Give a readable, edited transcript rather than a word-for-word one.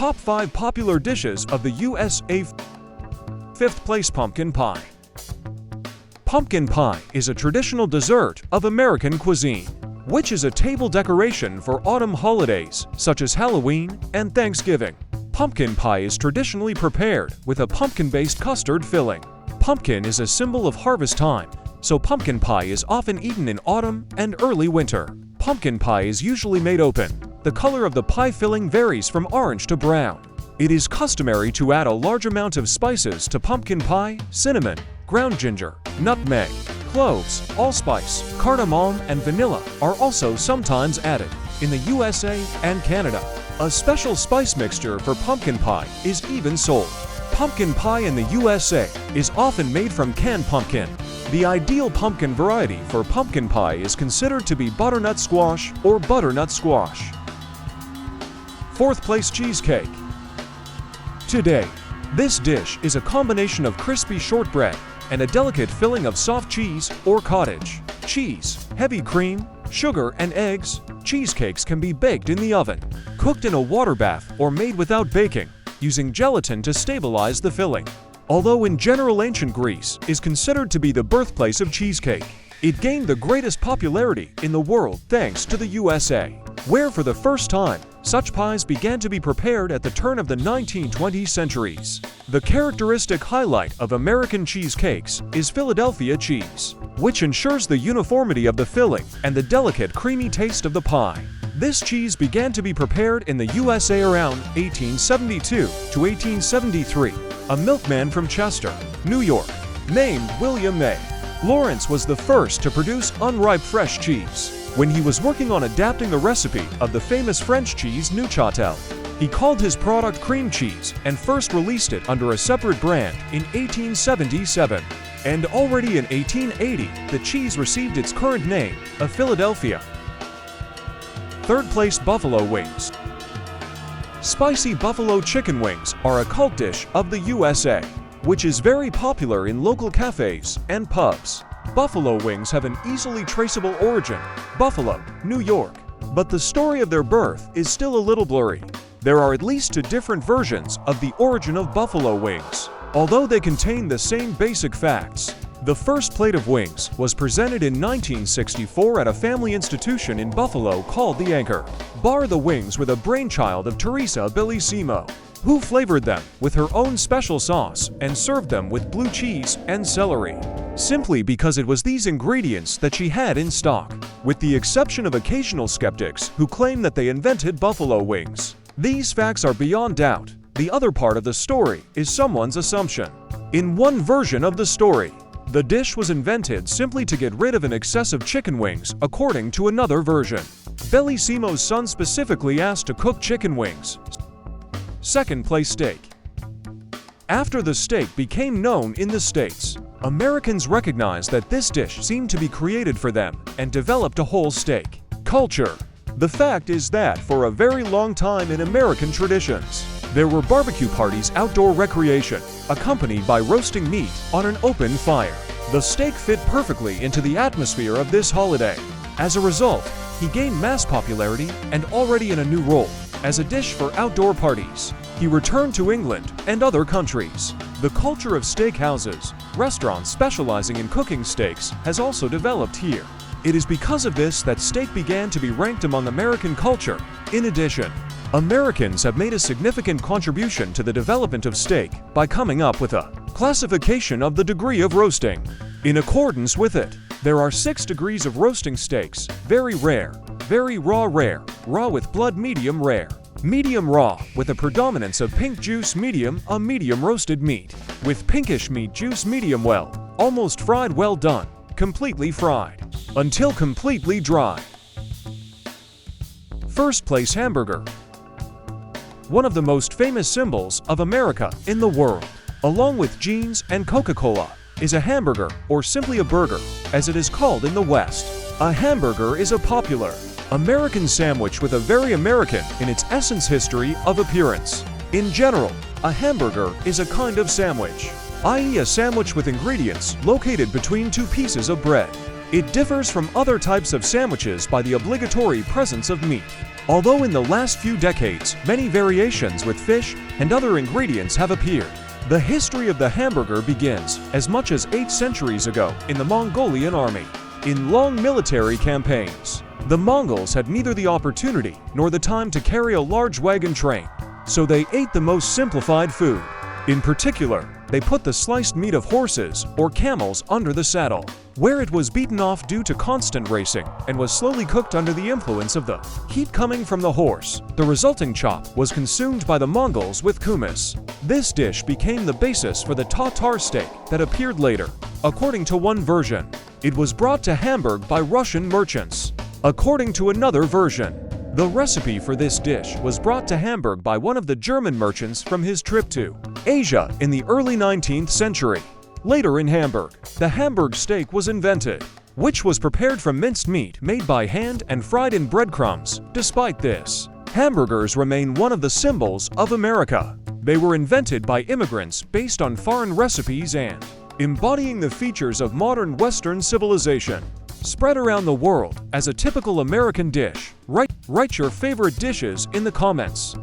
Top 5 Popular Dishes of the USA. 5th place, pumpkin pie. Pumpkin pie is a traditional dessert of American cuisine, which is a table decoration for autumn holidays such as Halloween and Thanksgiving. Pumpkin pie is traditionally prepared with a pumpkin-based custard filling. Pumpkin is a symbol of harvest time, so pumpkin pie is often eaten in autumn and early winter. Pumpkin pie is usually made open. The color of the pie filling varies from orange to brown. It is customary to add a large amount of spices to pumpkin pie. Cinnamon, ground ginger, nutmeg, cloves, allspice, cardamom, and vanilla are also sometimes added. In the USA and Canada, a special spice mixture for pumpkin pie is even sold. Pumpkin pie in the USA is often made from canned pumpkin. The ideal pumpkin variety for pumpkin pie is considered to be butternut squash or butternut squash. 4th place, cheesecake. Today, this dish is a combination of crispy shortbread and a delicate filling of soft cheese or cottage cheese, heavy cream, sugar, and eggs. Cheesecakes can be baked in the oven, cooked in a water bath, or made without baking, using gelatin to stabilize the filling. Although in general ancient Greece is considered to be the birthplace of cheesecake, it gained the greatest popularity in the world thanks to the USA, where for the first time, such pies began to be prepared at the turn of the 1920 centuries. The characteristic highlight of American cheesecakes is Philadelphia cheese, which ensures the uniformity of the filling and the delicate creamy taste of the pie. This cheese began to be prepared in the USA around 1872 to 1873. A milkman from Chester, New York, named William May Lawrence was the first to produce unripe fresh cheese. When he was working on adapting the recipe of the famous French cheese Neuchâtel, he called his product cream cheese and first released it under a separate brand in 1877. And already in 1880, the cheese received its current name of Philadelphia. 3rd place, buffalo wings. Spicy buffalo chicken wings are a cult dish of the USA, which is very popular in local cafes and pubs. Buffalo wings have an easily traceable origin, Buffalo, New York, but the story of their birth is still a little blurry. There are at least 2 different versions of the origin of buffalo wings, although they contain the same basic facts. The first plate of wings was presented in 1964 at a family institution in Buffalo called The Anchor. The wings were the brainchild of Teresa Bellissimo, who flavored them with her own special sauce and served them with blue cheese and celery, simply because it was these ingredients that she had in stock, with the exception of occasional skeptics who claim that they invented buffalo wings. These facts are beyond doubt. The other part of the story is someone's assumption. In one version of the story, the dish was invented simply to get rid of an excess of chicken wings, according to another version. Bellissimo's son specifically asked to cook chicken wings. 2nd place, steak. After the steak became known in the States, Americans recognized that this dish seemed to be created for them and developed a whole steak culture. The fact is that for a very long time in American traditions, there were barbecue parties, outdoor recreation, accompanied by roasting meat on an open fire. The steak fit perfectly into the atmosphere of this holiday. As a result, he gained mass popularity and already in a new role as a dish for outdoor parties. He returned to England and other countries. The culture of steakhouses, restaurants specializing in cooking steaks, has also developed here. It is because of this that steak began to be ranked among American culture. In addition, Americans have made a significant contribution to the development of steak by coming up with a classification of the degree of roasting. In accordance with it, there are 6 degrees of roasting steaks: very rare, very raw rare, raw with blood, medium rare, medium raw with a predominance of pink juice, medium, a medium roasted meat, with pinkish meat juice, medium well, almost fried, well done, completely fried, until completely dry. 1st place, hamburger. One of the most famous symbols of America in the world, along with jeans and Coca-Cola, is a hamburger, or simply a burger, as it is called in the West. A hamburger is a popular American sandwich with a very American in its essence, history of appearance. In general, a hamburger is a kind of sandwich, i.e. a sandwich with ingredients located between 2 pieces of bread. It differs from other types of sandwiches by the obligatory presence of meat. Although in the last few decades, many variations with fish and other ingredients have appeared. The history of the hamburger begins as much as 8 centuries ago in the Mongolian army. In long military campaigns, the Mongols had neither the opportunity nor the time to carry a large wagon train, so they ate the most simplified food. In particular, they put the sliced meat of horses or camels under the saddle, where it was beaten off due to constant racing and was slowly cooked under the influence of the heat coming from the horse. The resulting chop was consumed by the Mongols with kumis. This dish became the basis for the Tatar steak that appeared later. According to one version, it was brought to Hamburg by Russian merchants. According to another version, the recipe for this dish was brought to Hamburg by one of the German merchants from his trip to Asia in the early 19th century. Later in Hamburg, the Hamburg steak was invented, which was prepared from minced meat made by hand and fried in breadcrumbs. Despite this, hamburgers remain one of the symbols of America. They were invented by immigrants based on foreign recipes and embodying the features of modern Western civilization. Spread around the world as a typical American dish. Write your favorite dishes in the comments.